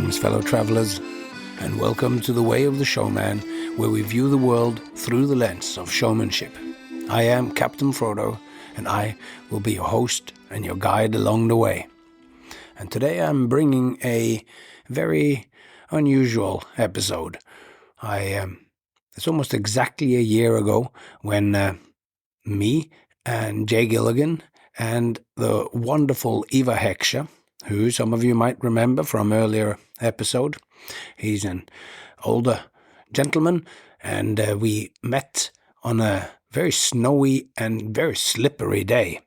Greetings, fellow travelers, and welcome to The Way of the Showman, where we view the world through the lens of showmanship. I am Captain Frodo, and I will be your host and your guide along the way. And today I'm bringing a very unusual episode. It's almost exactly a year ago when me and Gilligan and the wonderful Ivar Hackscher, who some of you might remember from earlier episode. He's an older gentleman, and we met on a very snowy and very slippery day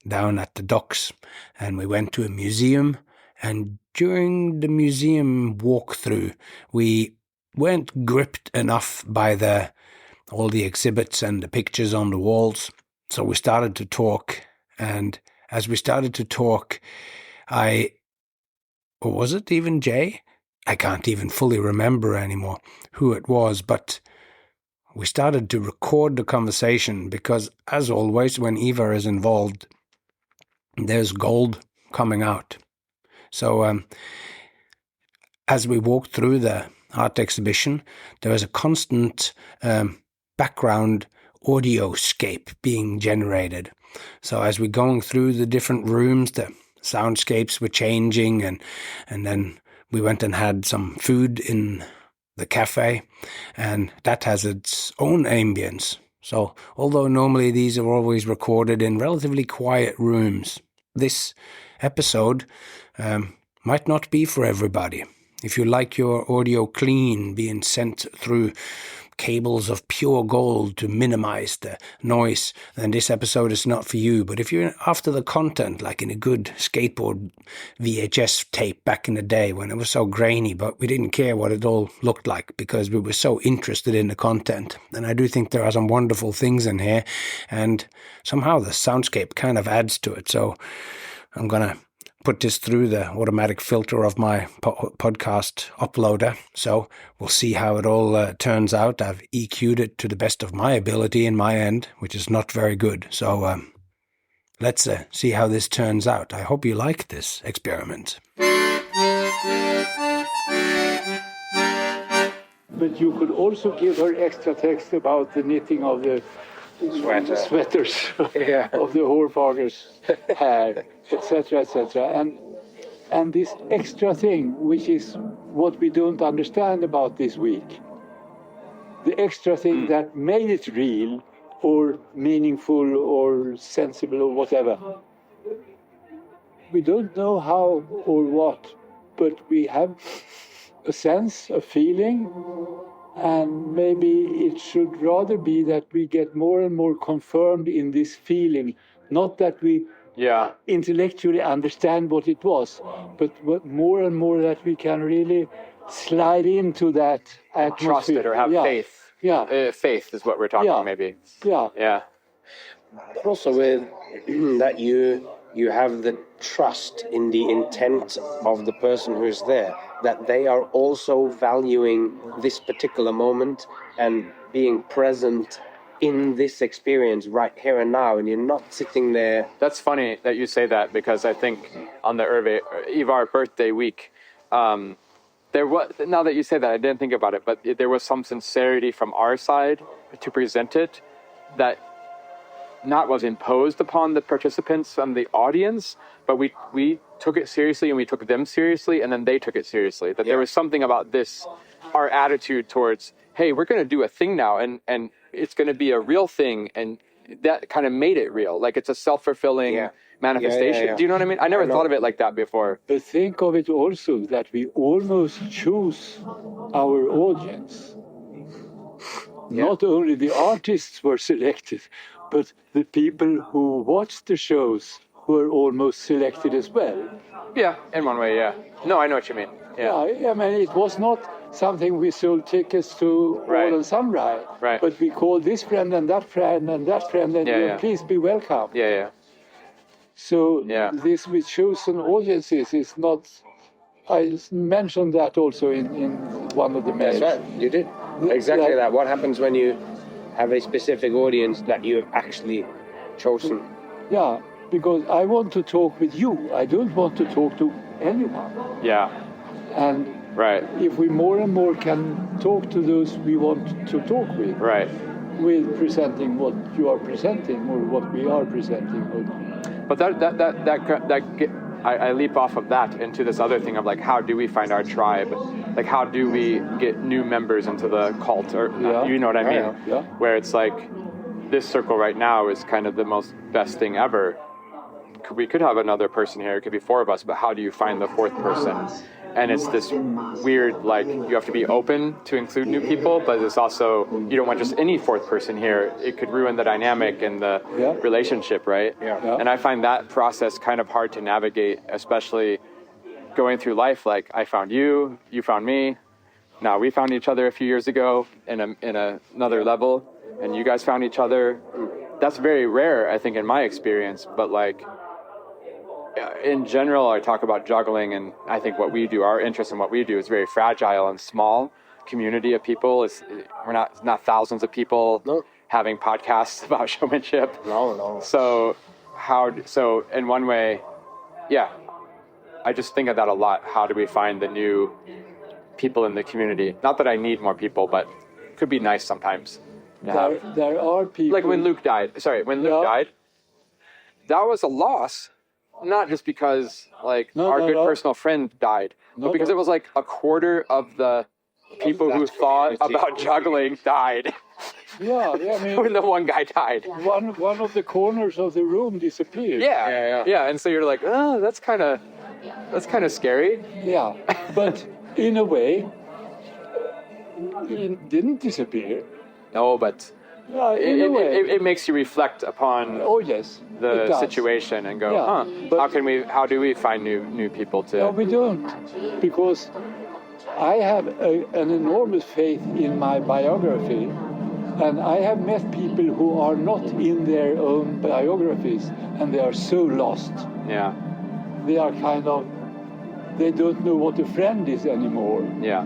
down at the docks, and we went to a museum, and during the museum walkthrough, we weren't gripped enough by all the exhibits and the pictures on the walls, so we started to talk, and as we started to talk, or was it even Jay? I can't even fully remember anymore who it was, but we started to record the conversation because, as always, when Ivar is involved, there's gold coming out. So as we walked through the art exhibition, there was a constant background audioscape being generated. So as we're going through the different rooms, the soundscapes were changing, and then we went and had some food in the cafe, and that has its own ambience. So although normally these are always recorded in relatively quiet rooms, this episode might not be for everybody. If you like your audio clean, being sent through cables of pure gold to minimize the noise, then this episode is not for you. But if you're after the content, like in a good skateboard VHS tape back in the day when it was so grainy, but we didn't care what it all looked like because we were so interested in the content. And I do think there are some wonderful things in here, and somehow the soundscape kind of adds to it. So I'm going to put this through the automatic filter of my podcast uploader. So we'll see how it all turns out. I've EQ'd it to the best of my ability in my end, which is not very good. So let's see how this turns out. I hope you like this experiment. But you could also give her extra text about the knitting of the sweaters of the Hårfager's hair, etc., etc. And this extra thing, which is what we don't understand about this week, the extra thing that made it real or meaningful or sensible or whatever. We don't know how or what, but we have a sense, a feeling, and maybe it should rather be that we get more and more confirmed in this feeling, not that we intellectually understand what it was, but more and more that we can really slide into that atmosphere. Trust it or have faith. Yeah. Faith is what we're talking maybe. Yeah. But also with that you have the trust in the intent of the person who's there, that they are also valuing this particular moment and being present in this experience right here and now, and you're not sitting there. That's funny that you say that, because I think on the Ivar birthday week, there was, now that you say that, I didn't think about it, but there was some sincerity from our side to present it that not was imposed upon the participants and the audience, but we took it seriously, and we took them seriously, and then they took it seriously. That there was something about this, our attitude towards, hey, we're going to do a thing now, and it's going to be a real thing, and that kind of made it real. Like it's a self-fulfilling manifestation. Yeah. Do you know what I mean? I never thought of it like that before. But think of it also that we almost choose our audience. Not only the artists were selected, but the people who watched the shows were almost selected as well. Yeah, in one way, yeah. No, I know what you mean. Yeah. I mean, it was not something we sold tickets to all on Sunrise. Right. But we called this friend and that friend and that friend, and please be welcome. Yeah. So this with chosen audiences is not... I mentioned that also in one of the mails. That's right, you did. Exactly that. What happens when you have a specific audience that you have actually chosen? Yeah, because I want to talk with you. I don't want to talk to anyone. Yeah. And Right. if we more and more can talk to those we want to talk with, Right. with presenting what you are presenting or what we are presenting. But I leap off of that into this other thing of like, how do we find our tribe? Like, how do we get new members into the cult? Or you know what I mean? Yeah. Where it's like, this circle right now is kind of the most best thing ever. We could have another person here. It could be 4 of us, but how do you find the 4th person? And it's this weird, like, you have to be open to include new people, but it's also, you don't want just any 4th person here. It could ruin the dynamic and the relationship, right? Yeah. And I find that process kind of hard to navigate, especially going through life. Like, I found you, you found me. Now we found each other a few years ago in another level, and you guys found each other. That's very rare, I think, in my experience, but like, in general, I talk about juggling, and I think what we do, our interest in what we do, is very fragile and small community of people. We're not thousands of people having podcasts about showmanship. No. So in one way, I just think of that a lot. How do we find the new people in the community? Not that I need more people, but it could be nice sometimes. There are people... Like when Luke died. When Luke died, that was a loss. Not just because our good personal friend died, but because it was like a quarter of the people who thought about juggling died. Yeah, I mean, when the one guy died, one of the corners of the room disappeared. Yeah. And so you're like, oh, that's kind of scary. Yeah, but in a way, it didn't disappear. No, but it makes you reflect upon the situation and go, how do we find new people to... No, we don't, because I have an enormous faith in my biography, and I have met people who are not in their own biographies, and they are so lost. Yeah. They are they don't know what a friend is anymore. Yeah.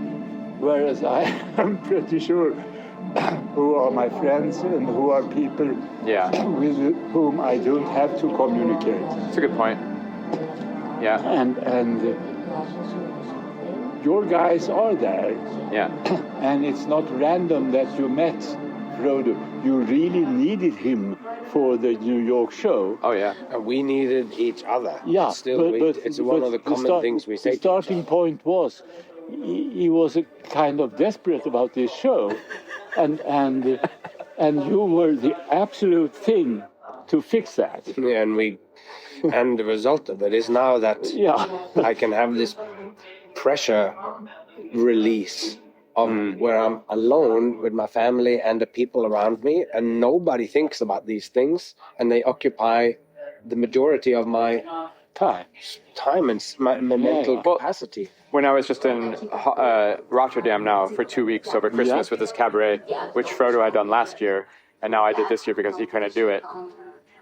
Whereas I am pretty sure who are my friends and who are people with whom I don't have to communicate. That's a good point. Yeah. And your guys are there. Yeah. And it's not random that you met Frodo. You really needed him for the New York show. Oh, yeah. And we needed each other. Yeah. It's one of the common things we say. The starting point was he was kind of desperate about this show. And you were the absolute thing to fix that. Yeah, and the result of it is now that I can have this pressure release of where I'm alone with my family and the people around me, and nobody thinks about these things, and they occupy the majority of my time and my mental capacity. When I was just in Rotterdam now for 2 weeks over Christmas with this cabaret, which Frodo had done last year, and now I did this year because he couldn't do it.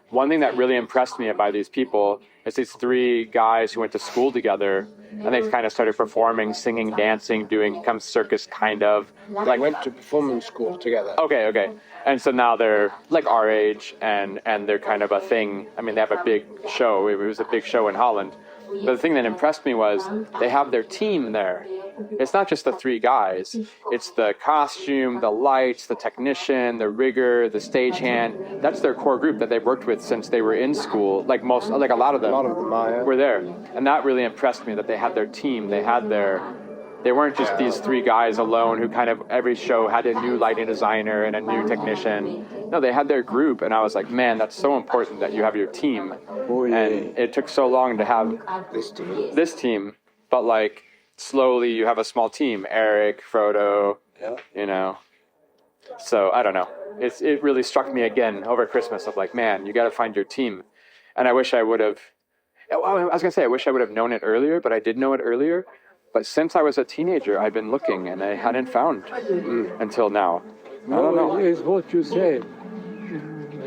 One thing that really impressed me about these people is these 3 guys who went to school together, and they kind of started performing, singing, dancing, doing some circus kind of. Like went to performance school together. Okay. And so now they're like our age, and they're kind of a thing. I mean, they have a big show. It was a big show in Holland. But the thing that impressed me was they have their team there. It's not just the 3 guys. It's the costume, the lights, the technician, the rigger, the stagehand. That's their core group that they've worked with since they were in school. Like a lot of them were there. And that really impressed me, that they had their team. They weren't just these 3 guys alone who kind of every show had a new lighting designer and a new technician. No, they had their group, and I was like, man, that's so important that you have your team. And it took so long to have this team, but like slowly you have a small team. Eric, Frodo, So I don't know. It really struck me again over Christmas of like, man, you got to find your team. And I wish I would have. I was gonna say I wish I would have known it earlier, but I did know it earlier. But since I was a teenager, I've been looking, and I hadn't found until now. I don't know. It's what you say.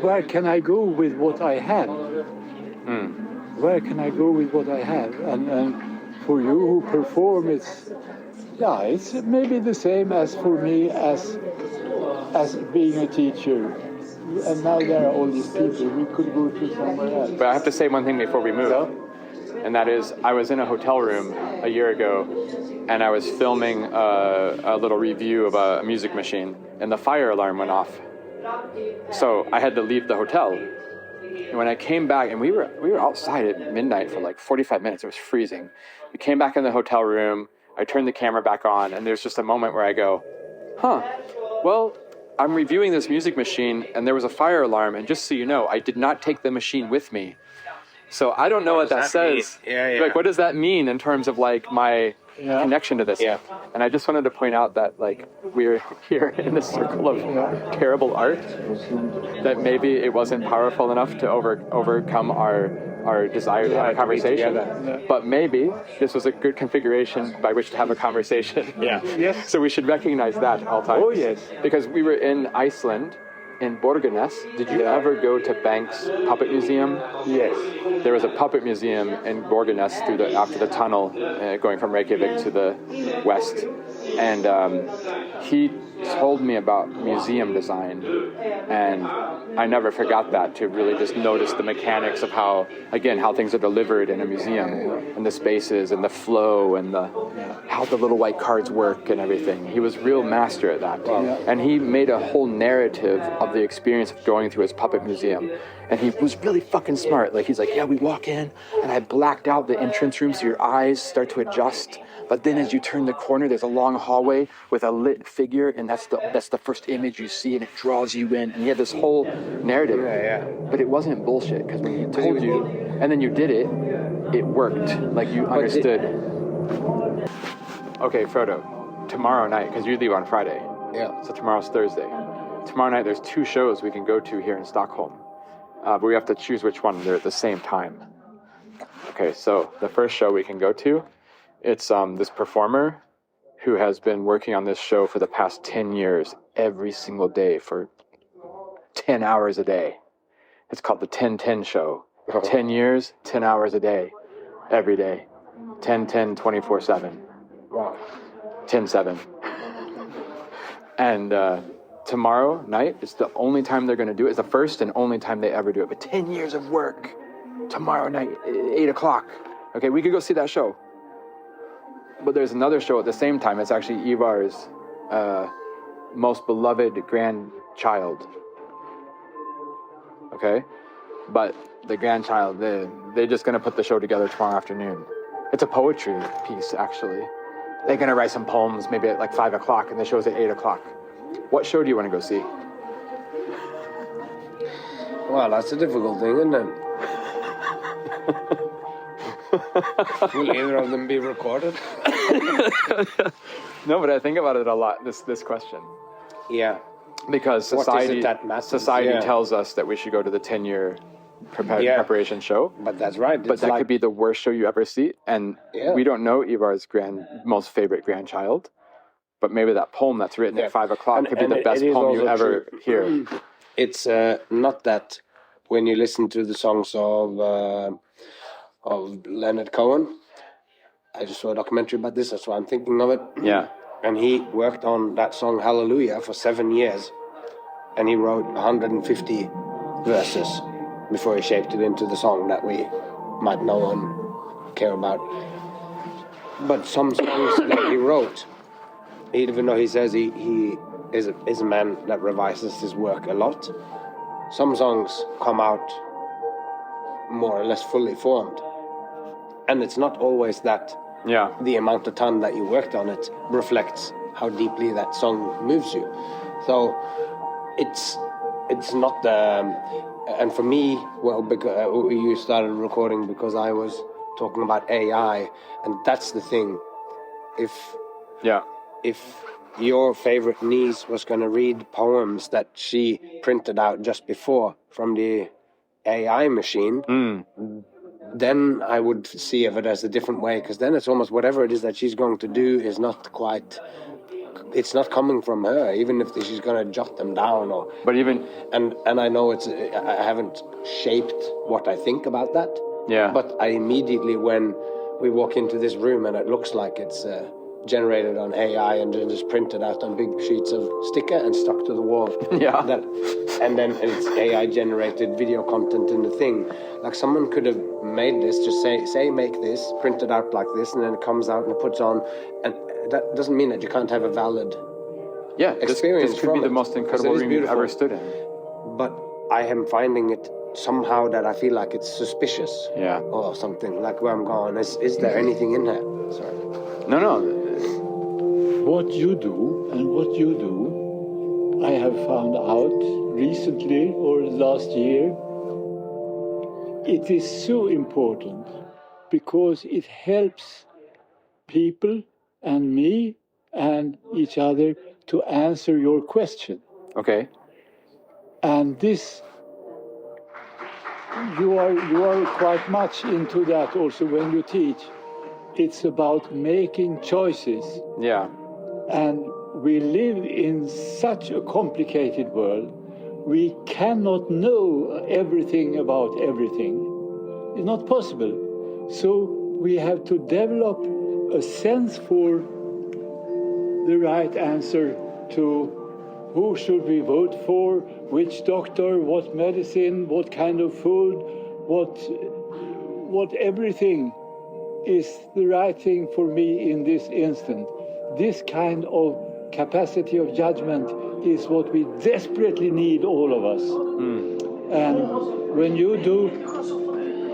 Where can I go with what I have? Where can I go with what I have? And for you who perform, it's maybe the same as for me as being a teacher. And now there are all these people. We could go to somewhere else. But I have to say one thing before we move. and that is I was in a hotel room a year ago, and I was filming a little review of a music machine, and the fire alarm went off. So I had to leave the hotel. And when I came back, and we were outside at midnight for like 45 minutes, it was freezing. We came back in the hotel room, I turned the camera back on, and there's just a moment where I go, well, I'm reviewing this music machine, and there was a fire alarm, and just so you know, I did not take the machine with me. So I don't know what that says. Yeah. Like, what does that mean in terms of like my connection to this? Yeah. And I just wanted to point out that like we're here in this circle of terrible art, that maybe it wasn't powerful enough to overcome our desire to have a conversation. But maybe this was a good configuration by which to have a conversation. Yeah. Yes. So we should recognize that at all times. Oh, yes. Because we were in Iceland, in Borgarnes. Did you ever go to Banks Puppet Museum? Yes. There was a puppet museum in Borgarnes after the tunnel going from Reykjavik to the west. And he told me about museum design. And I never forgot that, to really just notice the mechanics of how things are delivered in a museum, and the spaces and the flow and how the little white cards work and everything. He was real master at that. And he made a whole narrative of the experience of going through his puppet museum. And he was really fucking smart. Like, he's like, yeah, we walk in, and I blacked out the entrance room so your eyes start to adjust. But then as you turn the corner, there's a long hallway with a lit figure, and that's the first image you see, and it draws you in. And he had this whole narrative. But it wasn't bullshit, because when he told you, and then you did it, it worked. Like, you understood. Okay, Frodo, tomorrow night, because you leave on Friday. Yeah. So tomorrow's Thursday. Tomorrow night, there's 2 shows we can go to here in Stockholm. But we have to choose which one. They're at the same time. Okay, so the first show we can go to, it's this performer who has been working on this show for the past 10 years, every single day for 10 hours a day. It's called the 10-10 show. 10 years, 10 hours a day, every day. 10-10, 24/7. Wow. 10-7. And tomorrow night, it's the only time they're going to do it. It's the first and only time they ever do it. But 10 years of work. Tomorrow night, 8 o'clock. Okay, we could go see that show. But there's another show at the same time. It's actually Ivar's most beloved grandchild. Okay? But the grandchild, they're just going to put the show together tomorrow afternoon. It's a poetry piece, actually. They're going to write some poems maybe at like 5 o'clock, and the show's at 8 o'clock. What show do you want to go see? Well, that's a difficult thing, isn't it? Will either of them be recorded? No, but I think about it a lot, this question. Yeah. Because What is society it that matters? society tells us that we should go to the 10-year preparation show. But that's right. But that could be the worst show you ever see. And we don't know Ivar's most favorite grandchild. But maybe that poem that's written at 5 o'clock could be the best poem you ever hear. It's not that when you listen to the songs of Leonard Cohen. I just saw a documentary about this, that's why I'm thinking of it. Yeah. And he worked on that song Hallelujah for 7 years. And he wrote 150 verses before he shaped it into the song that we might know and care about. But some songs that he wrote, even though he says he is a man that revises his work a lot, some songs come out more or less fully formed. And it's not always that the amount of time that you worked on it reflects how deeply that song moves you. So it's not and for me, well, because you started recording because I was talking about AI, and that's the thing. If your favorite niece was going to read poems that she printed out just before from the AI machine, then I would see of it as a different way, because then it's almost whatever it is that she's going to do is not quite, it's not coming from her, even if she's going to jot them down. And I know I haven't shaped what I think about that. Yeah. But I immediately, when we walk into this room and it looks like it's generated on AI and then just printed out on big sheets of sticker and stuck to the wall. Yeah. and then it's AI generated video content in the thing. Like someone could have made this, just say make this, print it out like this, and then it comes out and it puts on, and that doesn't mean that you can't have a valid experience. This could be the most incredible room you've ever stood in. But I am finding it somehow that I feel like it's suspicious. Yeah. Or something, like where I'm going, is there anything in here? Sorry. No. What you do and what you do, I have found out recently or last year, it is so important because it helps people and me and each other to answer your question. Okay. And this, you are quite much into that also when you teach. It's about making choices. Yeah. And we live in such a complicated world. We cannot know everything about everything. It's not possible. So we have to develop a sense for the right answer to who should we vote for, which doctor, what medicine, what kind of food, what everything is the right thing for me in this instant. This kind of capacity of judgment is what we desperately need, all of us. And when you do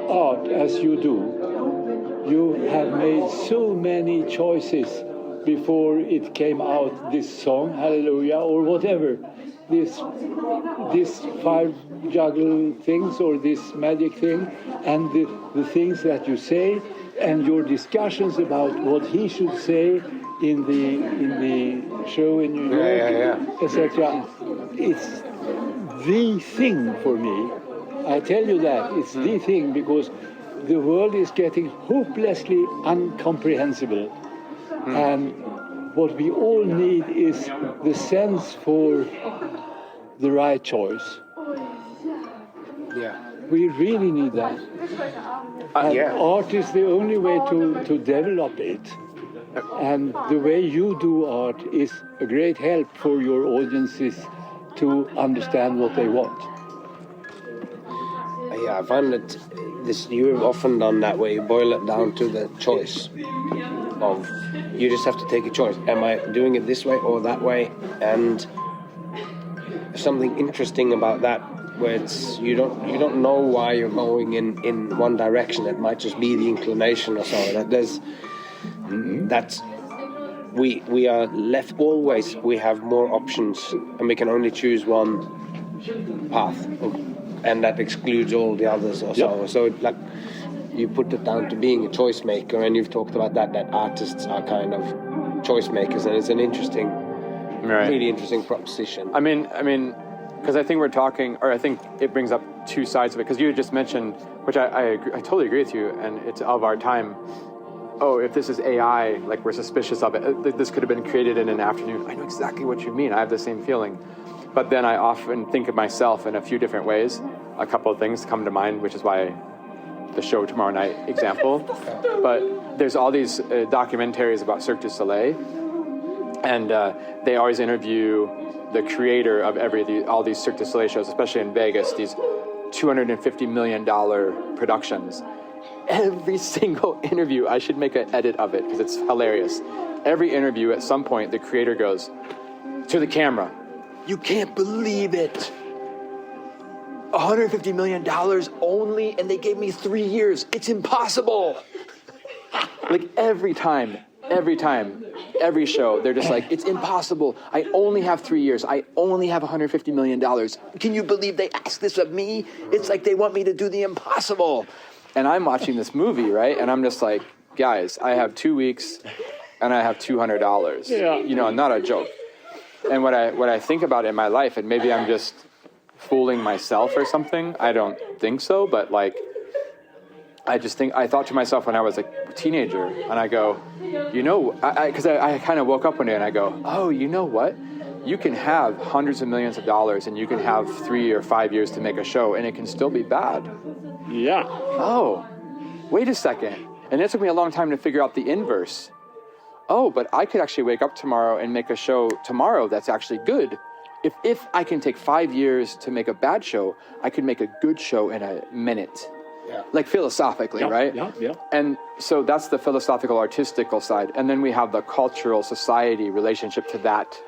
art as you do, you have made so many choices before it came out, this song, Hallelujah, or whatever, this five juggle things or this magic thing, and the things that you say, and your discussions about what he should say in the show in New York, etc. It's the thing for me. I tell you that, it's the thing, because the world is getting hopelessly incomprehensible. And what we all need is the sense for the right choice. Yeah. We really need that. And art is the only way to develop it. And the way you do art is a great help for your audiences to understand what they want. Yeah, I find that you've often done that where you boil it down to the choice of, you just have to take a choice. Am I doing it this way or that way? And something interesting about that, where it's you don't know why you're going in one direction. It might just be the inclination or so. We are left always. We have more options, and we can only choose one path, and that excludes all the others or so. So like, you put it down to being a choice maker, and you've talked about that artists are kind of choice makers, and it's an interesting, really interesting proposition. I mean, because I think we're talking, or I think it brings up two sides of it, because you just mentioned, which I totally agree with you, and it's of our time. Oh, if this is AI, like we're suspicious of it. This could have been created in an afternoon. I know exactly what you mean. I have the same feeling. But then I often think of myself in a few different ways. A couple of things come to mind, which is why the show tomorrow night example. But there's all these documentaries about Cirque du Soleil, and they always interview the creator of all these Cirque du Soleil shows, especially in Vegas, these $250 million productions. Every single interview, I should make an edit of it because it's hilarious. Every interview, at some point, the creator goes to the camera, "You can't believe it. $150 million only, and they gave me 3 years. It's impossible." Like every time, every show, they're just like, "It's impossible. I only have 3 years. I only have $150 million. Can you believe they asked this of me? It's like they want me to do the impossible." And I'm watching this movie, right? And I'm just like, guys, I have 2 weeks and I have $200. Yeah. You know, not a joke. And what I think about in my life, and maybe I'm just fooling myself or something, I don't think so, but like, I thought to myself when I was a teenager, and I go, you know, because I kind of woke up one day and I go, oh, you know what? You can have hundreds of millions of dollars and you can have 3 or 5 years to make a show and it can still be bad. Yeah. Oh, wait a second. And it took me a long time to figure out the inverse. Oh, but I could actually wake up tomorrow and make a show tomorrow that's actually good. if I can take 5 years to make a bad show, I could make a good show in a minute. Yeah. Like philosophically, right? Yeah. And so that's the philosophical, artistical side. And then we have the cultural, society relationship to that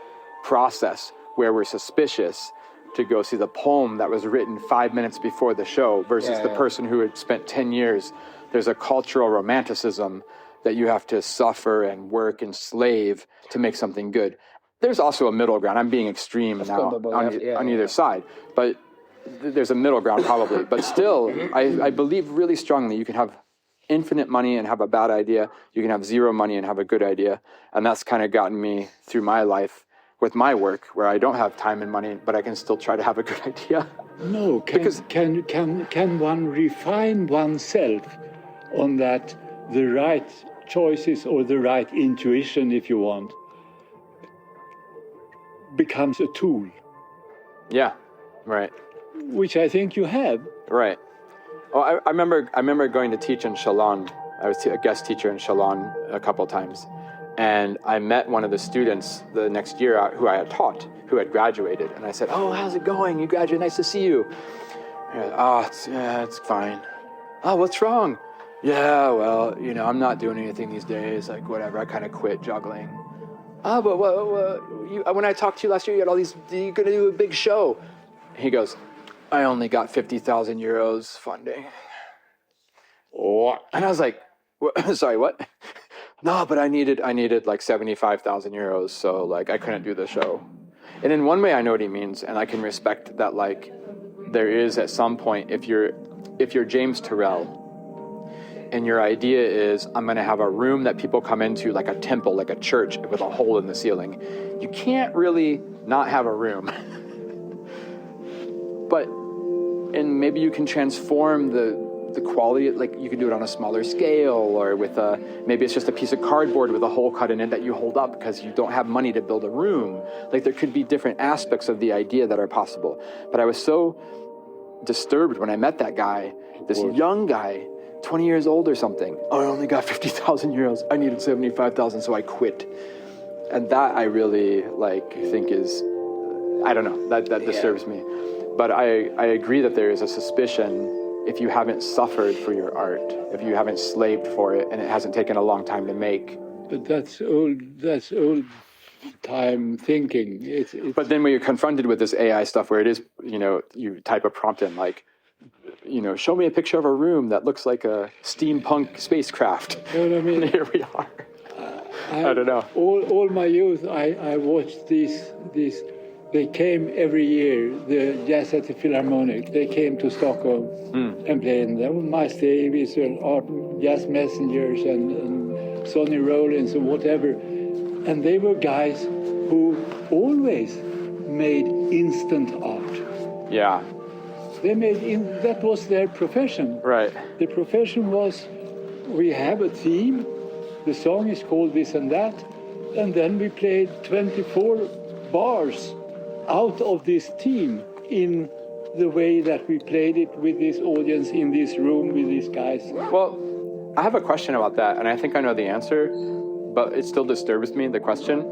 process where we're suspicious to go see the poem that was written 5 minutes before the show versus the person who had spent 10 years. There's a cultural romanticism that you have to suffer and work and slave to make something good. There's also a middle ground. I'm being extreme now on either side, but there's a middle ground probably. But still, I believe really strongly you can have infinite money and have a bad idea. You can have zero money and have a good idea. And that's kind of gotten me through my life with my work, where I don't have time and money, but I can still try to have a good idea. No, can one refine oneself on that, the right choices or the right intuition, if you want, becomes a tool? Yeah, right. Which I think you have. Right. Well, I remember going to teach in Chalon. I was a guest teacher in Chalon a couple times. And I met one of the students the next year who I had taught, who had graduated. And I said, "Oh, how's it going? You graduated, nice to see you." It's fine. "Oh, what's wrong?" "Yeah, well, I'm not doing anything these days, like whatever, I kind of quit juggling." "Oh, but when I talked to you last year, you're going to do a big show." He goes, "I only got 50,000 euros funding." Oh. And I was like, "Sorry, what?" "No, but I needed like 75,000 euros, so like I couldn't do the show." And in one way I know what he means, and I can respect that. Like there is at some point, if you're James Turrell, and your idea is, I'm going to have a room that people come into, like a temple, like a church with a hole in the ceiling, you can't really not have a room. And maybe you can transform the quality, like you can do it on a smaller scale, or with maybe it's just a piece of cardboard with a hole cut in it that you hold up because you don't have money to build a room. Like there could be different aspects of the idea that are possible. But I was so disturbed when I met that guy, this young guy, 20 years old or something. "Oh, I only got 50,000 euros. I needed 75,000, so I quit." And that I really think is, I don't know, that disturbs me. But I agree that there is a suspicion, if you haven't suffered for your art, if you haven't slaved for it and it hasn't taken a long time to make. But that's old time thinking. But then when you're confronted with this AI stuff where it is, you type a prompt in like, show me a picture of a room that looks like a steampunk spacecraft. You know what I mean? And here we are. I don't know. All my youth, I watched these. They came every year, the Jazz at the Philharmonic. They came to Stockholm and played. There were Miles Davis and Art Jazz Messengers and Sonny Rollins and whatever. And they were guys who always made instant art. Yeah. That was their profession. Right. The profession was, we have a theme, the song is called this and that, and then we played 24 bars out of this theme in the way that we played it with this audience in this room with these guys. Well, I have a question about that, and I think I know the answer, but it still disturbs me, the question.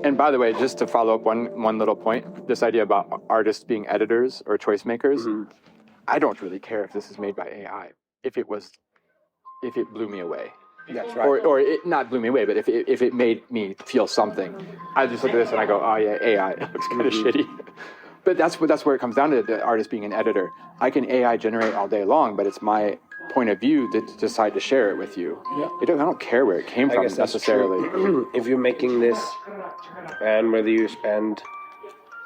And by the way, just to follow up one little point, this idea about artists being editors or choice makers, I don't really care if this is made by AI. If it blew me away. That's right. Or it not blew me away, but if it made me feel something, I just look at this and I go, "Oh yeah, AI, it looks kind of shitty." But that's where it comes down to, the artist being an editor. I can AI generate all day long, but it's my point of view to decide to share it with you. Yeah. I don't care where it came from necessarily. If you're making this, and whether you spend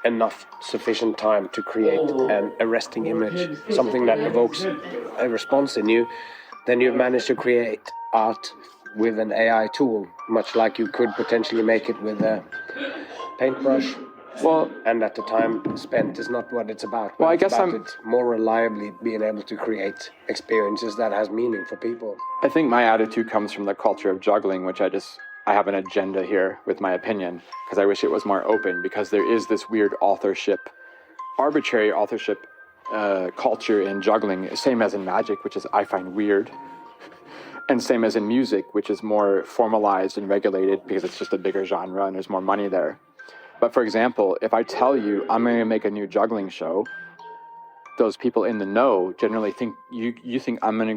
enough sufficient time to create an arresting image, something that evokes a response in you, then you've managed to create art with an AI tool, much like you could potentially make it with a paintbrush. Well, and that the time spent is not what it's about. Well, I it's guess about I'm it more reliably being able to create experiences that has meaning for people. I think my attitude comes from the culture of juggling, which I have an agenda here with my opinion, because I wish it was more open, because there is this weird arbitrary authorship culture in juggling, same as in magic, which is I find weird. And same as in music, which is more formalized and regulated because it's just a bigger genre and there's more money there. But for example, if I tell you I'm going to make a new juggling show, those people in the know generally think you think I'm going to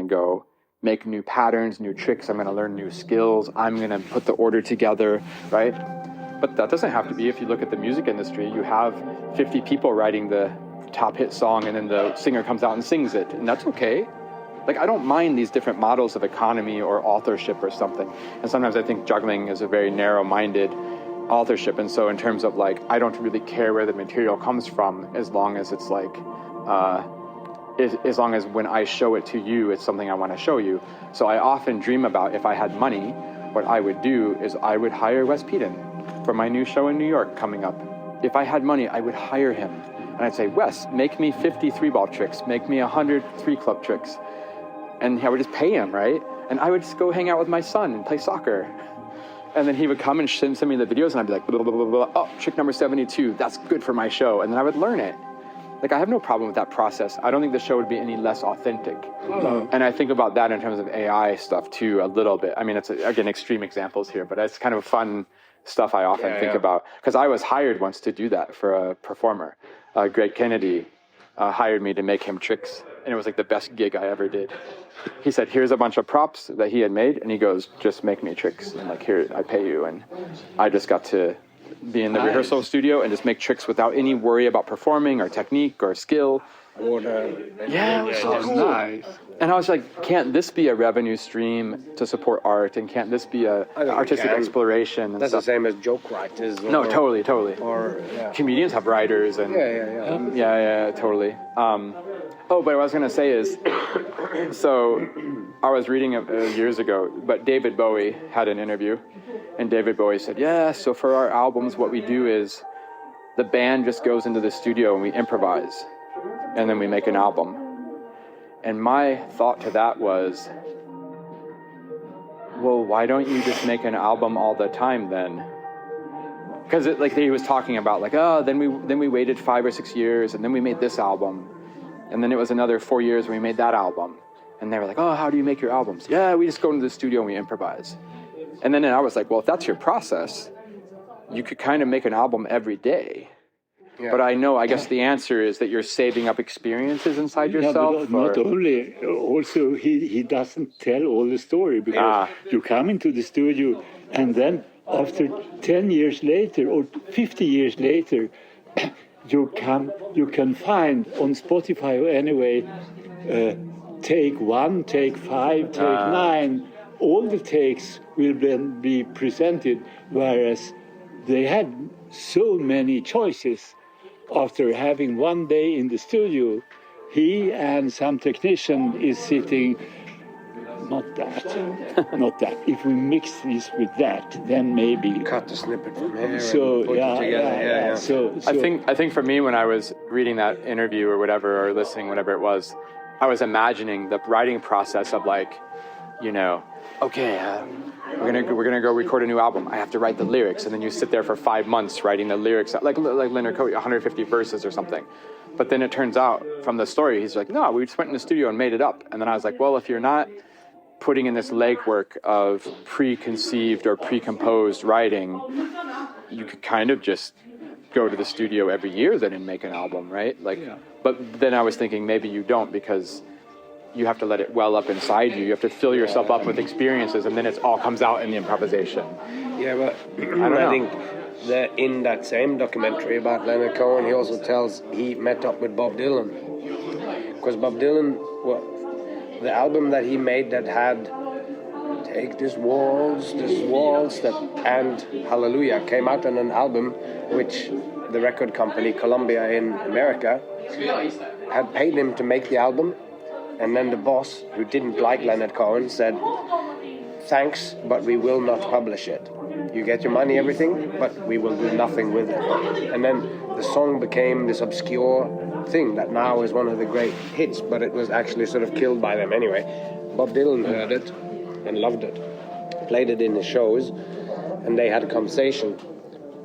go make new patterns, new tricks. I'm going to learn new skills. I'm going to put the order together, right? But that doesn't have to be. If you look at the music industry, you have 50 people writing the top hit song, and then the singer comes out and sings it, and that's okay. Like, I don't mind these different models of economy or authorship or something. And sometimes I think juggling is a very narrow-minded authorship. And so in terms of like, I don't really care where the material comes from, as long as it's like, as long as when I show it to you, it's something I want to show you. So I often dream about, if I had money, what I would do is I would hire Wes Peden for my new show in New York coming up. If I had money, I would hire him. And I'd say, Wes, make me 50 3-ball tricks, make me 100 3-club tricks. And I would just pay him, right? And I would just go hang out with my son and play soccer. And then he would come and send me the videos, and I'd be like, blah, blah, blah, blah. Oh, trick number 72, that's good for my show. And then I would learn it. Like, I have no problem with that process. I don't think the show would be any less authentic. Oh. And I think about that in terms of AI stuff too, a little bit. I mean, it's, again, extreme examples here, but it's kind of fun stuff I often think about. Because I was hired once to do that for a performer. Greg Kennedy hired me to make him tricks. And it was like the best gig I ever did. He said, here's a bunch of props that he had made. And he goes, just make me tricks. And like, here, I pay you. And I just got to be in the rehearsal studio and just make tricks without any worry about performing or technique or skill. Yeah, it was so cool. Nice. And I was like, can't this be a revenue stream to support art? And can't this be a artistic exploration? And that's stuff? The same as joke writers. No, totally. Or comedians have writers. And yeah, totally. Oh, but what I was going to say is, so I was reading years ago, but David Bowie had an interview, and David Bowie said, yeah, so for our albums, what we do is the band just goes into the studio and we improvise, and then we make an album. And my thought to that was, well, why don't you just make an album all the time then? Because like he was talking about, like, oh, then we waited 5 or 6 years, and then we made this album. And then it was another 4 years when we made that album. And they were like, oh, how do you make your albums? Yeah, we just go into the studio and we improvise. And then I was like, well, if that's your process, you could kind of make an album every day. Yeah. But I guess the answer is that you're saving up experiences inside yourself. But not only, also he doesn't tell all the story, because you come into the studio and then after 10 years later or 50 years later, you can find on Spotify or anyway, take 1, take 5, take 9. All the takes will then be presented, whereas they had so many choices. After having 1 day in the studio, he and some technician is sitting, not that. If we mix this with that, then maybe cut the snippet from here. So and put it together. So I think for me, when I was reading that interview or whatever, or listening, whatever it was, I was imagining the writing process of like, okay, we're gonna go record a new album. I have to write the lyrics, and then you sit there for 5 months writing the lyrics, like Leonard Cohen, 150 verses or something. But then it turns out from the story, he's like, no, we just went in the studio and made it up. And then I was like, well, if you're not putting in this legwork of preconceived or precomposed writing, you could kind of just go to the studio every year then and make an album, right? But then I was thinking maybe you don't, because you have to let it well up inside you. You have to fill yourself up with experiences, and then it all comes out in the improvisation. Yeah, but I think that in that same documentary about Leonard Cohen, he also tells he met up with Bob Dylan. Because Bob Dylan, the album that he made that had Take This Waltz, and Hallelujah came out on an album which the record company Columbia in America had paid him to make the album. And then the boss, who didn't like Leonard Cohen, said, thanks, but we will not publish it. You get your money, everything, but we will do nothing with it. And then the song became this obscure thing that now is one of the great hits, but it was actually sort of killed by them anyway. Bob Dylan heard it and loved it, played it in his shows, and they had a conversation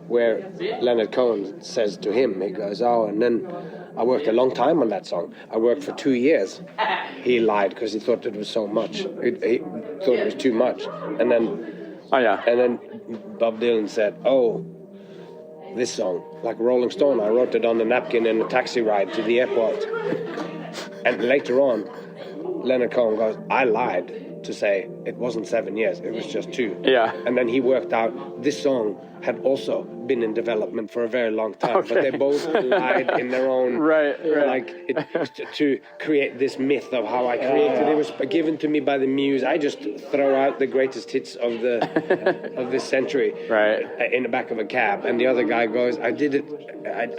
where Leonard Cohen says to him, he goes, oh, and then I worked a long time on that song. I worked for 2 years. He lied because he thought it was so much. He thought it was too much. And then Bob Dylan said, "Oh, this song, like Rolling Stone, I wrote it on the napkin in a taxi ride to the airport." And later on, Leonard Cohen goes, "I lied to say it wasn't 7 years, it was just 2." Yeah. And then he worked out this song had also been in development for a very long time, Okay. but they both lied in their own Right. like to create this myth of how I created it. It was given to me by the muse. I just throw out the greatest hits of the of this century in the back of a cab, and the other guy goes, "I did it.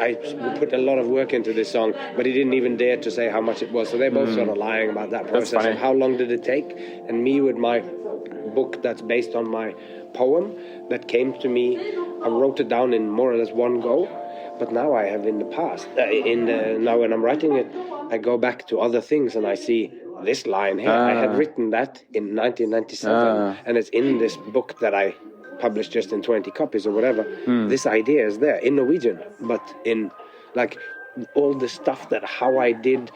I put a lot of work into this song, but he didn't even dare to say how much it was." So they're both sort of lying about that process of how long did it take. And me with my book that's based on my poem that came to me, I wrote it down in more or less one go, but now I have in the past, now when I'm writing it, I go back to other things and I see this line here. I had written that in 1997, and it's in this book that I published just in 20 copies or whatever. This idea is there in Norwegian, but in like all the stuff that how I did.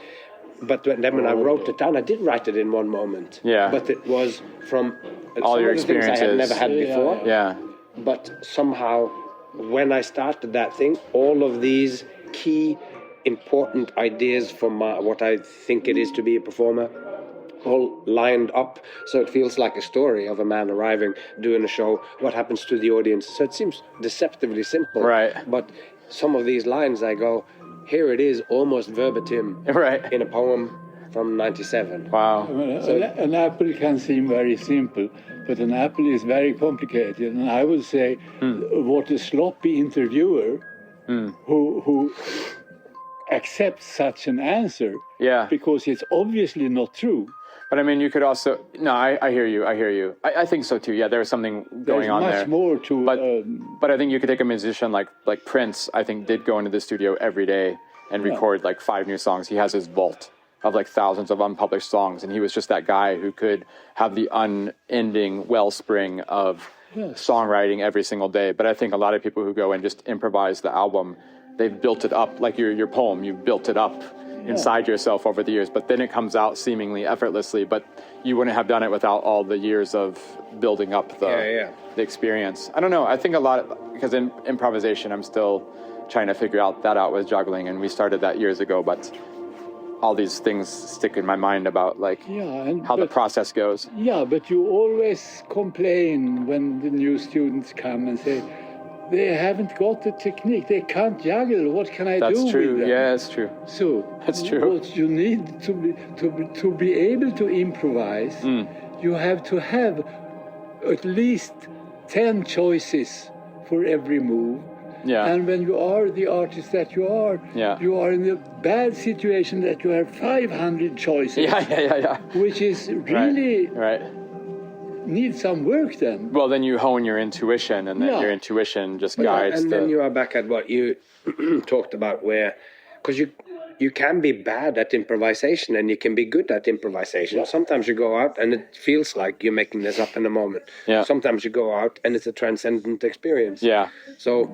But then when I wrote it down, I did write it in one moment. Yeah. But it was from all your of the things I had never had before. Yeah. But somehow, when I started that thing, all of these key, important ideas for what I think it is to be a performer, all lined up, so it feels like a story of a man arriving, doing a show, what happens to the audience. So it seems deceptively simple. Right. But some of these lines, I go, here it is, almost verbatim, in a poem from 97. Wow. An apple can seem very simple, but an apple is very complicated. And I would say, what a sloppy interviewer who accepts such an answer, because it's obviously not true. But I mean, you could also... No, I hear you. I think so too. Yeah, there's something going on there. There's much more to... But I think you could take a musician like Prince, I think, did go into the studio every day and record like 5 new songs. He has his vault of like thousands of unpublished songs, and he was just that guy who could have the unending wellspring of songwriting every single day. But I think a lot of people who go and just improvise the album, they've built it up, like your poem, you've built it up inside yourself over the years, but then it comes out seemingly effortlessly, but you wouldn't have done it without all the years of building up the experience. I don't know, I think a lot, because in improvisation, I'm still trying to figure that out with juggling, and we started that years ago, but all these things stick in my mind about like how the process goes. Yeah, but you always complain when the new students come and say, they haven't got the technique. They can't juggle. What can I do with them? That's true. Yeah, it's true. So that's true. What you need to be able to improvise, you have to have at least 10 choices for every move. Yeah. And when you are the artist that you are in a bad situation that you have 500 choices. Yeah. Which is really needs some work then. Well, then you hone your intuition, and then your intuition just guides. And then you are back at what you talked about, where, because you can be bad at improvisation and you can be good at improvisation. Sometimes you go out and it feels like you're making this up in a moment. Yeah. Sometimes you go out and it's a transcendent experience. Yeah. So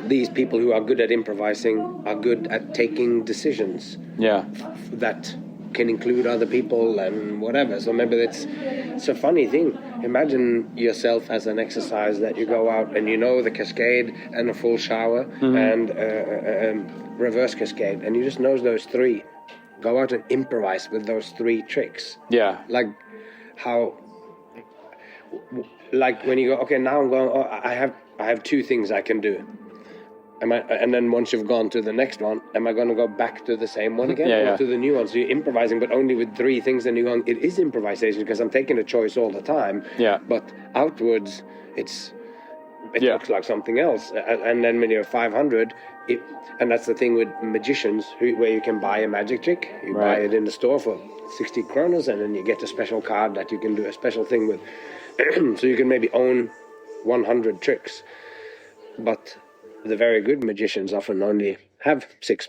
these people who are good at improvising are good at taking decisions. Yeah. That can include other people and whatever. So maybe it's a funny thing. Imagine yourself as an exercise that you go out and you know the cascade and a full shower and reverse cascade, and you just know those 3. Go out and improvise with those 3 tricks. Yeah. Like how, like when you go, okay, now I'm going, I have 2 things I can do. And then once you've gone to the next one, am I going to go back to the same one again or to the new one? So you're improvising, but only with 3 things. Then you're going, it is improvisation because I'm taking a choice all the time. Yeah. But outwards, it looks like something else. And then when you're 500, and that's the thing with magicians, where you can buy a magic trick. You buy it in the store for 60 kronas, and then you get a special card that you can do a special thing with. So you can maybe own 100 tricks. But the very good magicians often only have 6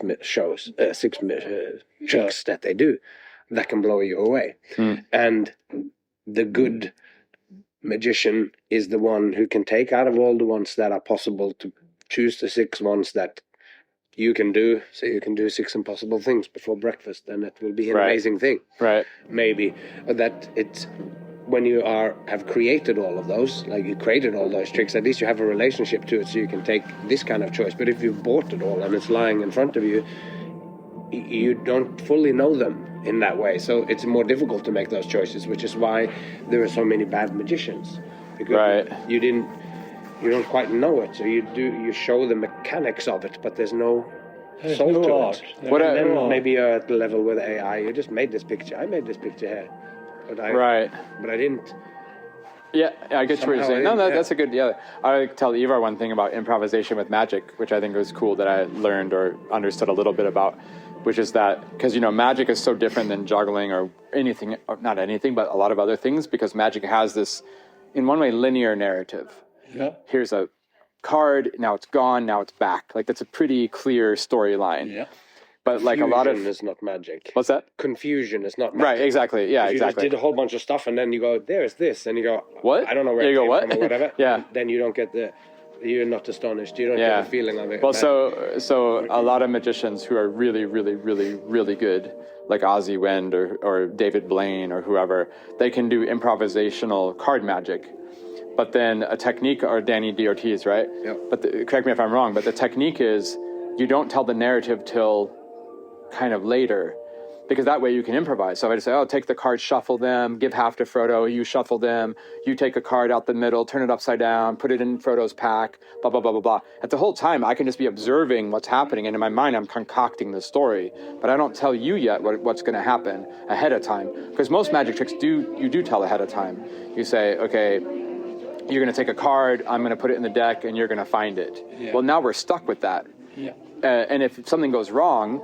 tricks that they do that can blow you away. And the good magician is the one who can take out of all the ones that are possible to choose the 6 ones that you can do. So you can do 6 impossible things before breakfast, and it will be an amazing thing. Right. Maybe that when you have created all of those, like you created all those tricks, at least you have a relationship to it, so you can take this kind of choice. But if you've bought it all and it's lying in front of you, you don't fully know them in that way. So it's more difficult to make those choices, which is why there are so many bad magicians, because you don't quite know it. So you show the mechanics of it, but there's no soul to art. it. Then maybe you're at the level with AI. You just made this picture. I made this picture here. But I didn't. Yeah, I get what you're saying. No, that's a good. Yeah, I tell Ivar one thing about improvisation with magic, which I think was cool that I learned or understood a little bit about, which is that because magic is so different than juggling or anything, or not anything, but a lot of other things, because magic has this, in one way, linear narrative. Yeah. Here's a card. Now it's gone. Now it's back. Like that's a pretty clear storyline. Yeah. But like a lot of is not magic. What's that? Confusion is not magic. Right, exactly. Yeah, if you exactly. just did a whole bunch of stuff and then you go, there's this, and you go, what? I don't know where it came from or whatever. Yeah. Then you don't get you're not astonished. You don't get the feeling of it. Well, so a lot of magicians who are really, really, really, really good, like Ozzy Wend or David Blaine or whoever, they can do improvisational card magic. But then a technique, or Danny D. Ortiz, right? Yep. But correct me if I'm wrong, but the technique is you don't tell the narrative till kind of later, because that way you can improvise. So I just say, take the cards, shuffle them, give half to Frodo, you shuffle them, you take a card out the middle, turn it upside down, put it in Frodo's pack, blah, blah, blah, blah, blah. At the whole time, I can just be observing what's happening, and in my mind, I'm concocting the story, but I don't tell you yet what's going to happen ahead of time, because most magic tricks you do tell ahead of time. You say, okay, you're going to take a card, I'm going to put it in the deck, and you're going to find it. Yeah. Well, now we're stuck with that. Yeah. And if something goes wrong,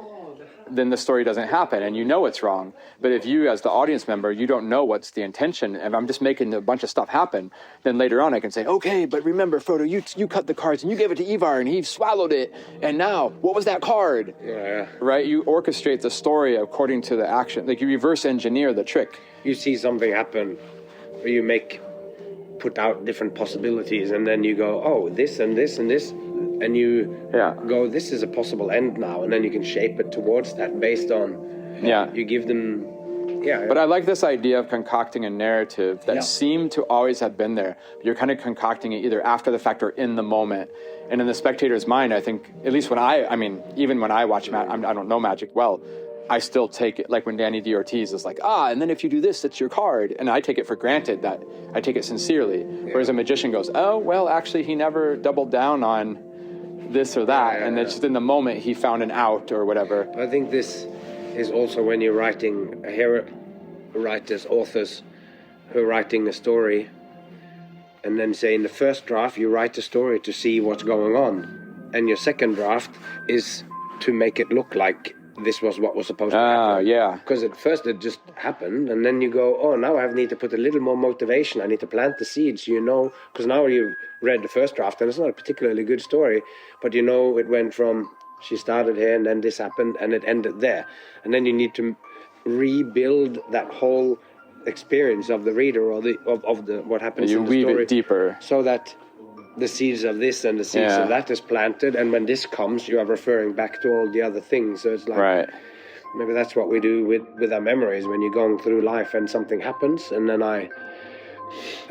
then the story doesn't happen, and you know it's wrong. But if you, as the audience member, you don't know what's the intention, and I'm just making a bunch of stuff happen, then later on I can say, okay, but remember, Frodo, you cut the cards, and you gave it to Ivar, and he swallowed it, and now, what was that card? Yeah. Right? You orchestrate the story according to the action. Like, you reverse engineer the trick. You see something happen, or you put out different possibilities, and then you go, oh, this and this and this, and you go, this is a possible end now, and then you can shape it towards that based on, you give them, But I like this idea of concocting a narrative that seemed to always have been there. You're kind of concocting it either after the fact or in the moment. And in the spectator's mind, I think, at least even when I watch magic, I don't know magic well, I still take it, like when Danny D. Ortiz is like, and then if you do this, it's your card. And I take it for granted that I take it sincerely. Whereas a magician goes, oh, well, actually, he never doubled down on this or that. And then just in the moment, he found an out or whatever. I think this is also when you're writing, writers, authors who are writing a story. And then say in the first draft, you write the story to see what's going on. And your second draft is to make it look like this was what was supposed to happen. Because at first it just happened, and then you go, now I need to put a little more motivation. I need to plant the seeds, because now you've read the first draft, and it's not a particularly good story, but it went from she started here, and then this happened, and it ended there. And then you need to rebuild that whole experience of the reader or of the what happens in the story. You weave it deeper. So that the seeds of this and the seeds of that is planted, and when this comes, you are referring back to all the other things. So it's like, maybe that's what we do with our memories when you're going through life and something happens, and then I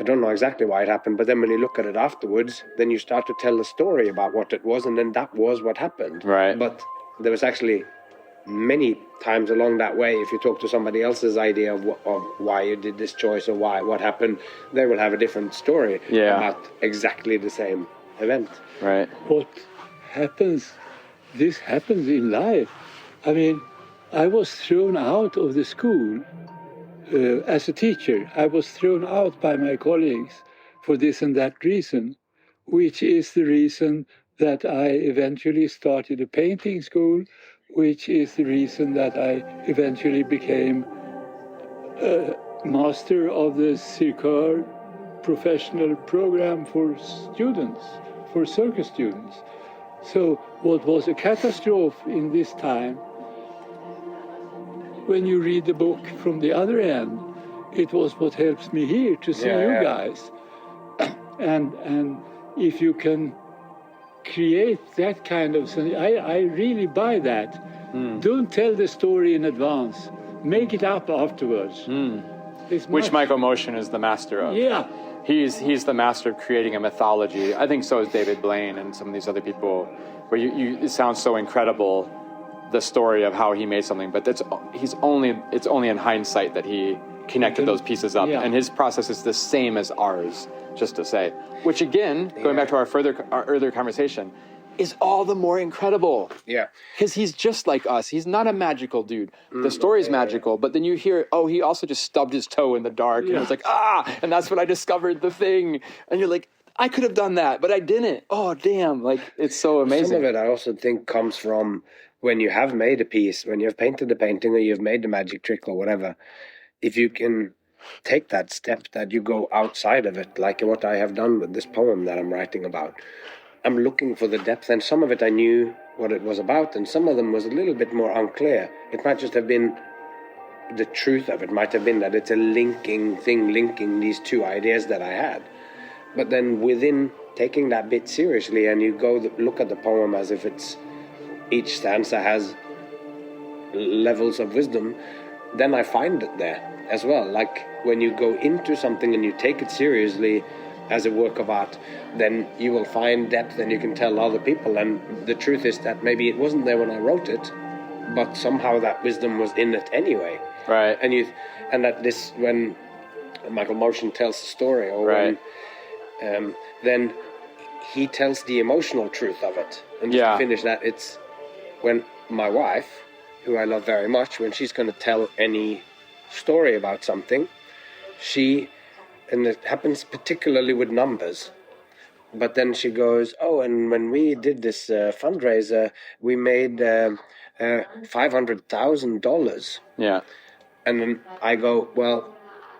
don't know exactly why it happened, but then when you look at it afterwards, then you start to tell the story about what it was, and then that was what happened. Right. But there was actually many times along that way, if you talk to somebody else's idea of why you did this choice or what happened, they will have a different story about exactly the same event. Right. What happens, this happens in life. I mean, I was thrown out of the school as a teacher. I was thrown out by my colleagues for this and that reason, which is the reason that I eventually started a painting school, which is the reason that I eventually became a master of the Circular professional program for students, for circus students. So what was a catastrophe in this time, when you read the book from the other end, it was what helps me here to see you guys. And if you can create that kind of thing, I really buy that. Don't tell the story in advance. Make it up afterwards. which Michael Motion is the master of. Yeah. He's the master of creating a mythology. I think so is David Blaine and some of these other people, where it sounds so incredible, the story of how he made something, but it's only in hindsight that he connected those pieces up, and his process is the same as ours, just to say. Which again, going back to our earlier conversation, is all the more incredible. Yeah. Because he's just like us. He's not a magical dude. The story's magical, but then you hear, oh, he also just stubbed his toe in the dark, and it's like, and that's when I discovered the thing. And you're like, I could have done that, but I didn't. Oh, damn. Like, it's so amazing. Some of it I also think comes from when you have made a piece, when you've painted a painting or you've made a magic trick or whatever, if you can take that step that you go outside of it, like what I have done with this poem that I'm writing about. I'm looking for the depth, and some of it I knew what it was about, and some of them was a little bit more unclear. It might just have been the truth of it, might have been that it's a linking thing, linking these two ideas that I had. But then within taking that bit seriously, and you go look at the poem as if it's each stanza has levels of wisdom, then I find it there as well. Like when you go into something and you take it seriously as a work of art, then you will find depth and you can tell other people. And the truth is that maybe it wasn't there when I wrote it, but somehow that wisdom was in it anyway. Right. And that this, when Michael Motion tells the story, or right. when then he tells the emotional truth of it. And just to finish that, it's when my wife, who I love very much, when she's going to tell any story about something, and it happens particularly with numbers, but then she goes, oh, and when we did this fundraiser, we made $500,000. Yeah. And then I go, well,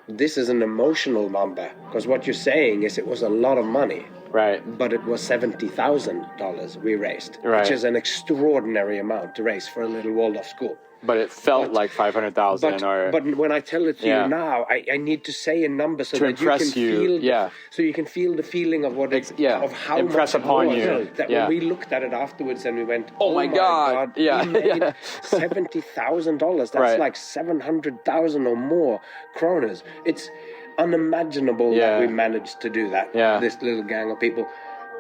this is an emotional number, because what you're saying is it was a lot of money. Right. But it was $70,000 we raised, right. which is an extraordinary amount to raise for a little Waldorf school. But it felt like 500,000. But when I tell it to you now, I need to say a number so that you can feel. So you can feel the feeling of what of how impress much upon it was. you. That when we looked at it afterwards and we went, oh my God. Yeah. We made $70,000. That's right. like 700,000 or more kroners. It's unimaginable that we managed to do that. Yeah. This little gang of people,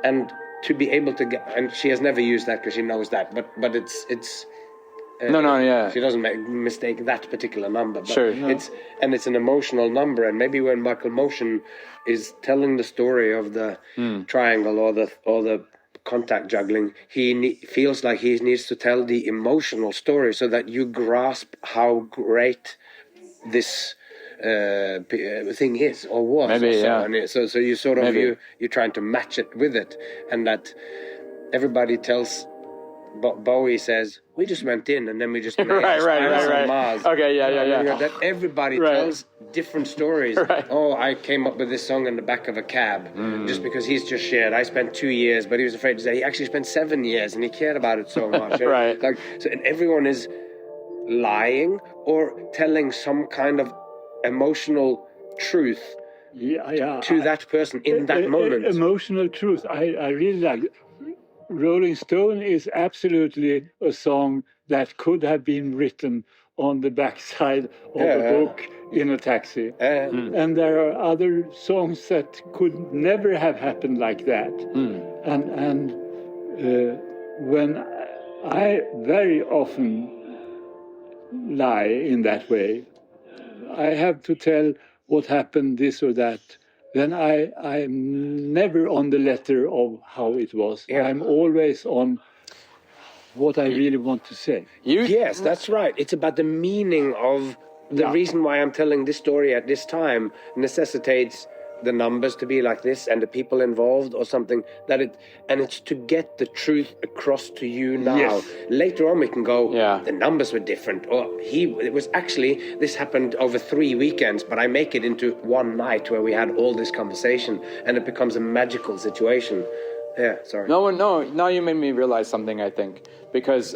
and to be able to get. And she has never used that because she knows that. But it's. She doesn't make mistake that particular number. But sure. It's an emotional number, and maybe when Michael Motion is telling the story of the triangle or the contact juggling, he feels like he needs to tell the emotional story so that you grasp how great this thing is or was. Maybe, or so. And so you sort of you're trying to match it with it, and that everybody tells. Bowie says, we just went in and then we just made right. on Mars. Okay, yeah. That everybody tells different stories. Right. Oh, I came up with this song in the back of a cab just because he's just shared. I spent 2 years, but he was afraid to say he actually spent 7 years and he cared about it so much. Right. And everyone is lying or telling some kind of emotional truth to that person in that moment. Emotional truth. I really like it. Rolling Stone is absolutely a song that could have been written on the backside of a book in a taxi. And there are other songs that could never have happened like that. And when I very often lie in that way, I have to tell what happened, this or that. Then I'm never on the letter of how it was. Yeah. I'm always on what I really want to say. Yes, that's right. It's about the meaning of the reason why I'm telling this story at this time necessitates the numbers to be like this and the people involved or something and it's to get the truth across to you now. Yes. Later on we can go, the numbers were different, or it was actually, this happened over 3 weekends, but I make it into one night where we had all this conversation and it becomes a magical situation. Yeah, sorry. No, now you made me realize something, I think, because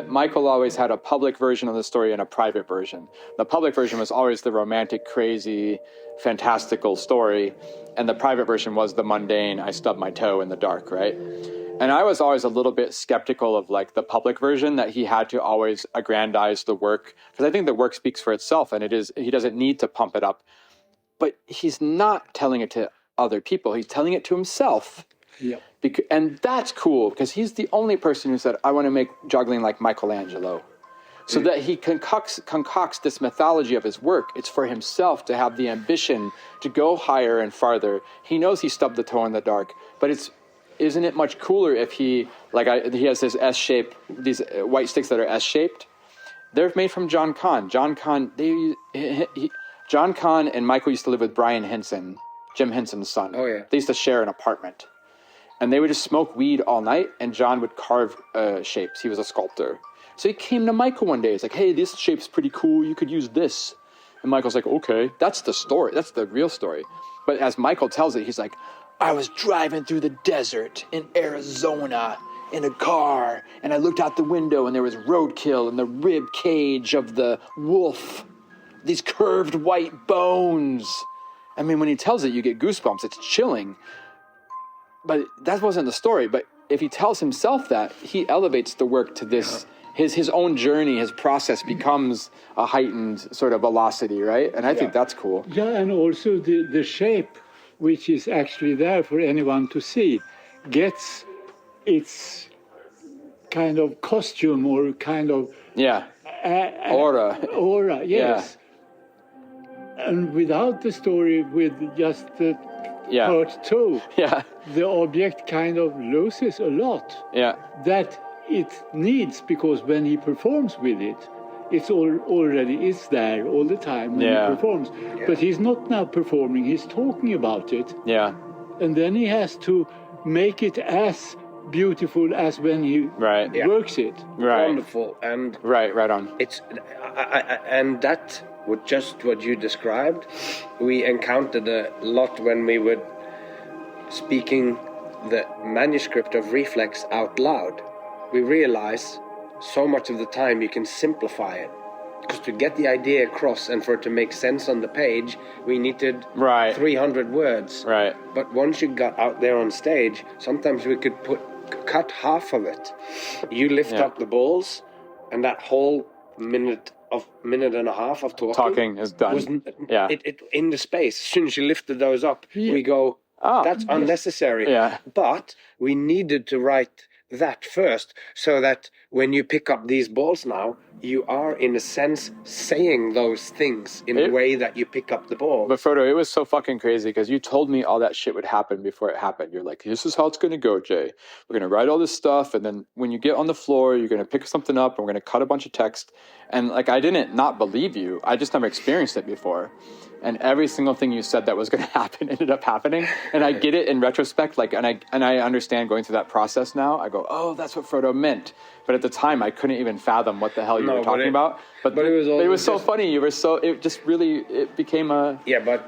Michael always had a public version of the story and a private version. The public version was always the romantic, crazy, fantastical story, and the private version was the mundane, I stubbed my toe in the dark, right? And I was always a little bit skeptical of like the public version, that he had to always aggrandize the work, because I think the work speaks for itself, and he doesn't need to pump it up. But he's not telling it to other people. He's telling it to himself. Yeah. And that's cool, because he's the only person who said, I want to make juggling like Michelangelo. So that he concocts this mythology of his work. It's for himself to have the ambition to go higher and farther. He knows he stubbed the toe in the dark, but isn't it much cooler if he has this S-shape, these white sticks that are S-shaped? They're made from John Kahn. John Kahn and Michael used to live with Brian Henson, Jim Henson's son. Oh, yeah. They used to share an apartment. And they would just smoke weed all night, and John would carve shapes. He was a sculptor. So he came to Michael one day. He's like, hey, this shape's pretty cool. You could use this. And Michael's like, okay. That's the story. That's the real story. But as Michael tells it, he's like, I was driving through the desert in Arizona in a car, and I looked out the window, and there was roadkill and the rib cage of the wolf. These curved white bones. I mean, when he tells it, you get goosebumps. It's chilling. But that wasn't the story. But if he tells himself that, he elevates the work to this... His own journey, his process becomes a heightened sort of velocity, right? And I think that's cool. Yeah, and also the shape, which is actually there for anyone to see, gets its kind of costume or kind of... Aura. Aura, yes. Yeah. And without the story, with just the part 2, the object kind of loses a lot. Yeah. That it needs, because when he performs with it, it's it's there all the time when he performs. Yeah. But he's not now performing, he's talking about it. Yeah. And then he has to make it as beautiful as when he works it. Right. Wonderful. And right on. It's and that with just what you described, we encountered a lot when we were speaking the manuscript of Reflex out loud. We realize so much of the time you can simplify it. Because to get the idea across and for it to make sense on the page, we needed 300 words. Right. But once you got out there on stage, sometimes we could cut half of it. You lift up the balls, and that whole minute and a half of talking is done. It in the space. As soon as you lifted those up, we go, that's unnecessary. Yeah. But we needed to write that first, so that when you pick up these balls now, you are in a sense saying those things in a way that you pick up the ball. But Frodo, it was so fucking crazy, because you told me all that shit would happen before it happened. You're like, this is how it's going to go, Jay. We're going to write all this stuff, and then when you get on the floor, you're going to pick something up, and we're going to cut a bunch of text. And like, I didn't not believe you. I just never experienced it before. And every single thing you said that was going to happen ended up happening. And I get it in retrospect, like, and I understand going through that process now. I go, oh, that's what Frodo meant. But at the time, I couldn't even fathom what the hell you were talking about. But it was so funny. You were so, it just really, it became a... Yeah, but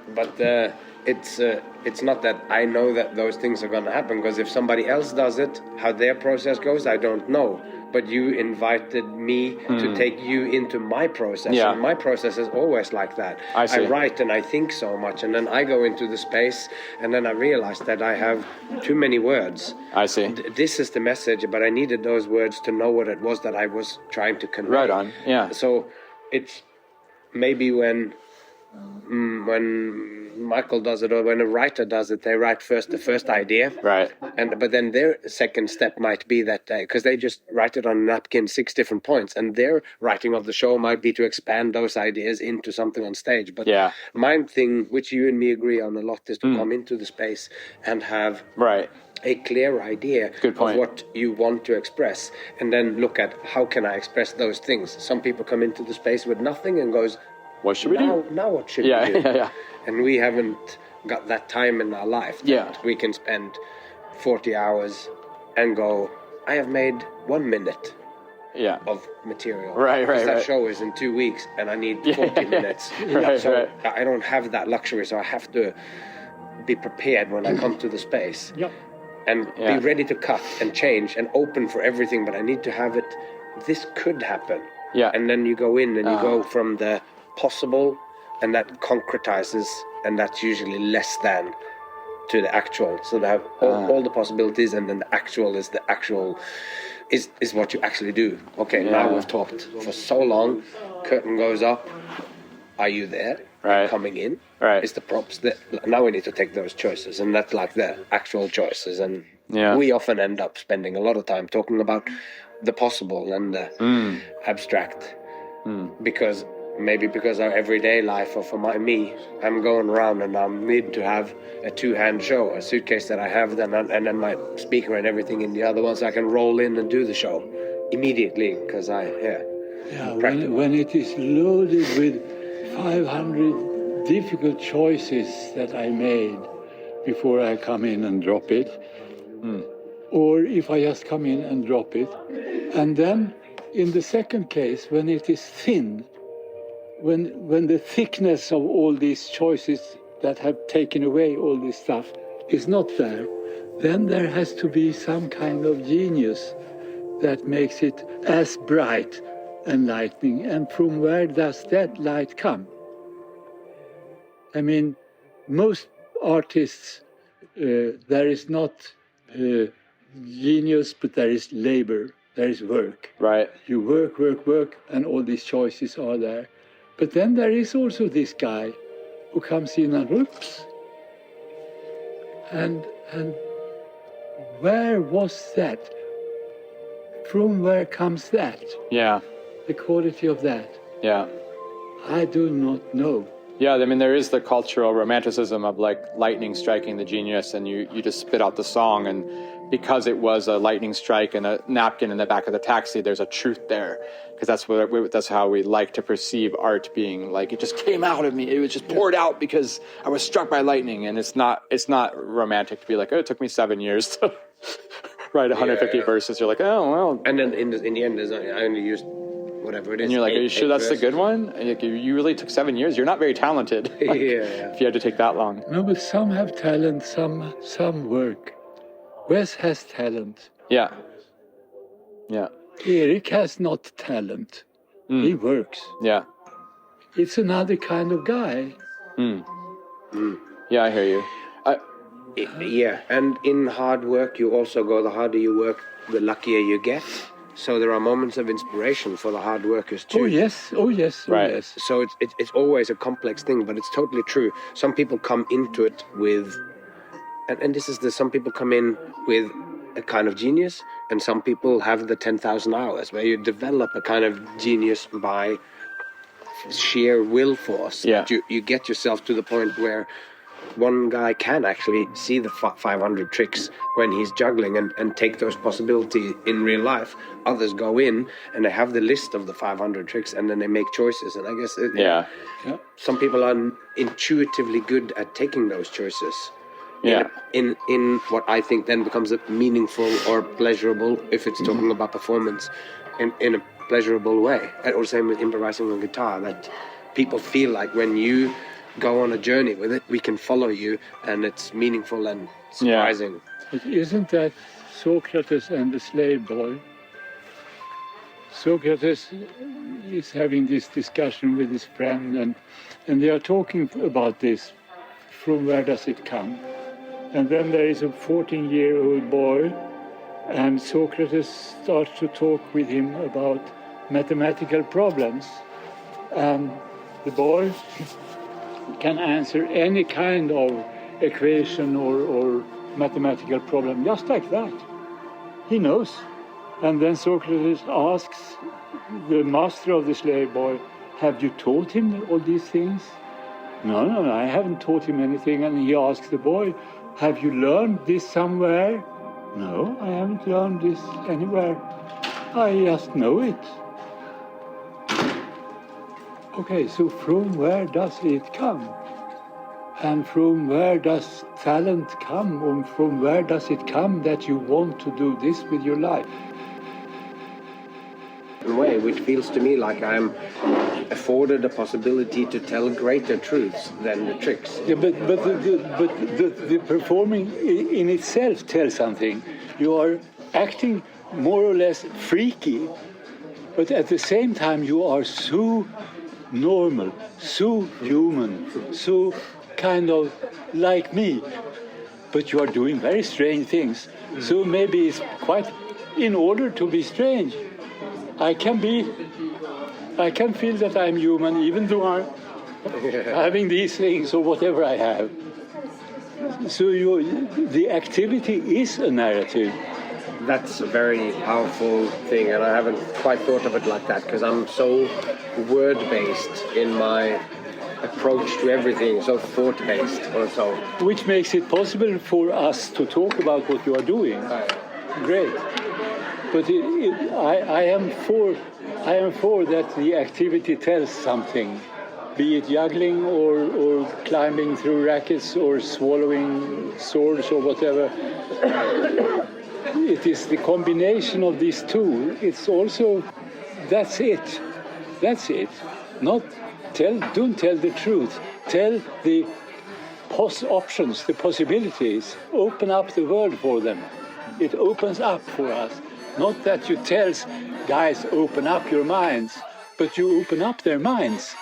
it's not that I know that those things are going to happen, because if somebody else does it, how their process goes, I don't know. But you invited me to take you into my process. Yeah. And my process is always like that. I write and I think so much, and then I go into the space, and then I realize that I have too many words. I see. This is the message, but I needed those words to know what it was that I was trying to convey. Right on, yeah. So it's maybe when Michael does it, or when a writer does it, they write first the first idea, right? But then their second step might be that because they just write it on a napkin 6 different points, and their writing of the show might be to expand those ideas into something on stage. But my thing, which you and me agree on a lot, is to come into the space and have a clear idea of what you want to express, and then look at how can I express those things. Some people come into the space with nothing and goes, what should we do? Now what should we do? Yeah. And we haven't got that time in our life that we can spend 40 hours and go, I have made 1 minute of material. Right. That show is in 2 weeks and I need 40 minutes. I don't have that luxury, so I have to be prepared when I come to the space. Yep. And be ready to cut and change and open for everything, but I need to have it, this could happen. Yeah. And then you go in and you go from the possible, and that concretizes, and that's usually less than to the actual. So they have all the possibilities, and then the actual is the actual, is what you actually do. Okay, now we've talked for so long, curtain goes up, are you there? Right. Coming in? Right. Is the props there? Now we need to take those choices, and that's like the actual choices. And Yeah. we often end up spending a lot of time talking about the possible and the abstract. Because our everyday life, or for me, I'm going around and I need to have a two-hand show, a suitcase that I have, and then my speaker and everything in the other one, so I can roll in and do the show immediately, because when it is loaded with 500 difficult choices that I made before I come in and drop it, or if I just come in and drop it, and then in the second case, when it is thin, when the thickness of all these choices that have taken away all this stuff is not there, then there has to be some kind of genius that makes it as bright and lightning. And from where does that light come? I mean, most artists, there is not genius, but there is labor, there is work. Right. You work, and all these choices are there. But then there is also this guy who comes in and whoops. And where was that? From where comes that? Yeah. The quality of that? Yeah. I do not know. Yeah, I mean, there is the cultural romanticism of like lightning striking the genius, and you just spit out the song, and because it was a lightning strike and a napkin in the back of the taxi, there's a truth there, because that's how we like to perceive art being, like it just came out of me, it was just poured out because I was struck by lightning, and it's not romantic to be like, oh, it took me 7 years to write 150 verses. You're like, oh well, and then in the end, I only used whatever it is. And you're like, are you sure that's the good one? And like, you really took 7 years. You're not very talented. Like, if you had to take that long. No, but some have talent, some work. Wes has talent. Yeah. Yeah. Eric has not talent. He works. Yeah. It's another kind of guy. Yeah, I hear you. And in hard work, you also go, the harder you work, the luckier you get. So there are moments of inspiration for the hard workers too. Oh yes. Right. Yes. So it's always a complex thing, but it's totally true. Some people come into it with, and this is some people come in with a kind of genius, and some people have the 10,000 hours where you develop a kind of genius by sheer will force. Yeah. You get yourself to the point where one guy can actually see the 500 tricks when he's juggling and take those possibilities in real life. Others go in and they have the list of the 500 tricks, and then they make choices. And I guess some people are intuitively good at taking those choices. Yeah. In what I think then becomes a meaningful or pleasurable, if it's talking about performance, in a pleasurable way. And or same with improvising on guitar, that people feel like when you go on a journey with it, we can follow you, and it's meaningful and surprising. But isn't that Socrates and the slave boy? Socrates is having this discussion with his friend, and they are talking about this. From where does it come? And then there is a 14-year-old boy, and Socrates starts to talk with him about mathematical problems. And the boy can answer any kind of equation or mathematical problem, just like that. He knows. And then Socrates asks the master of the slave boy, have you taught him all these things? No, I haven't taught him anything. And he asks the boy, have you learned this somewhere? No, I haven't learned this anywhere. I just know it. Okay, so from where does it come? And from where does talent come? And from where does it come that you want to do this with your life? In a way, which feels to me like I'm afforded a possibility to tell greater truths than the tricks. Yeah, but the performing in itself tells something. You are acting more or less freaky, but at the same time you are so normal, so human, so kind of like me. but you are doing very strange things. So maybe it's quite in order to be strange. I can feel that I'm human even though I'm having these things or whatever I have. So the activity is a narrative. That's a very powerful thing, and I haven't quite thought of it like that, because I'm so word-based in my approach to everything, so thought-based also. Which makes it possible for us to talk about what you are doing. Great. But I am for that the activity tells something, be it juggling or climbing through rackets or swallowing swords or whatever. It is the combination of these two. It's also, that's it. Don't tell the truth. Tell the options, the possibilities. Open up the world for them. It opens up for us. Not that you tell guys, open up your minds, but you open up their minds.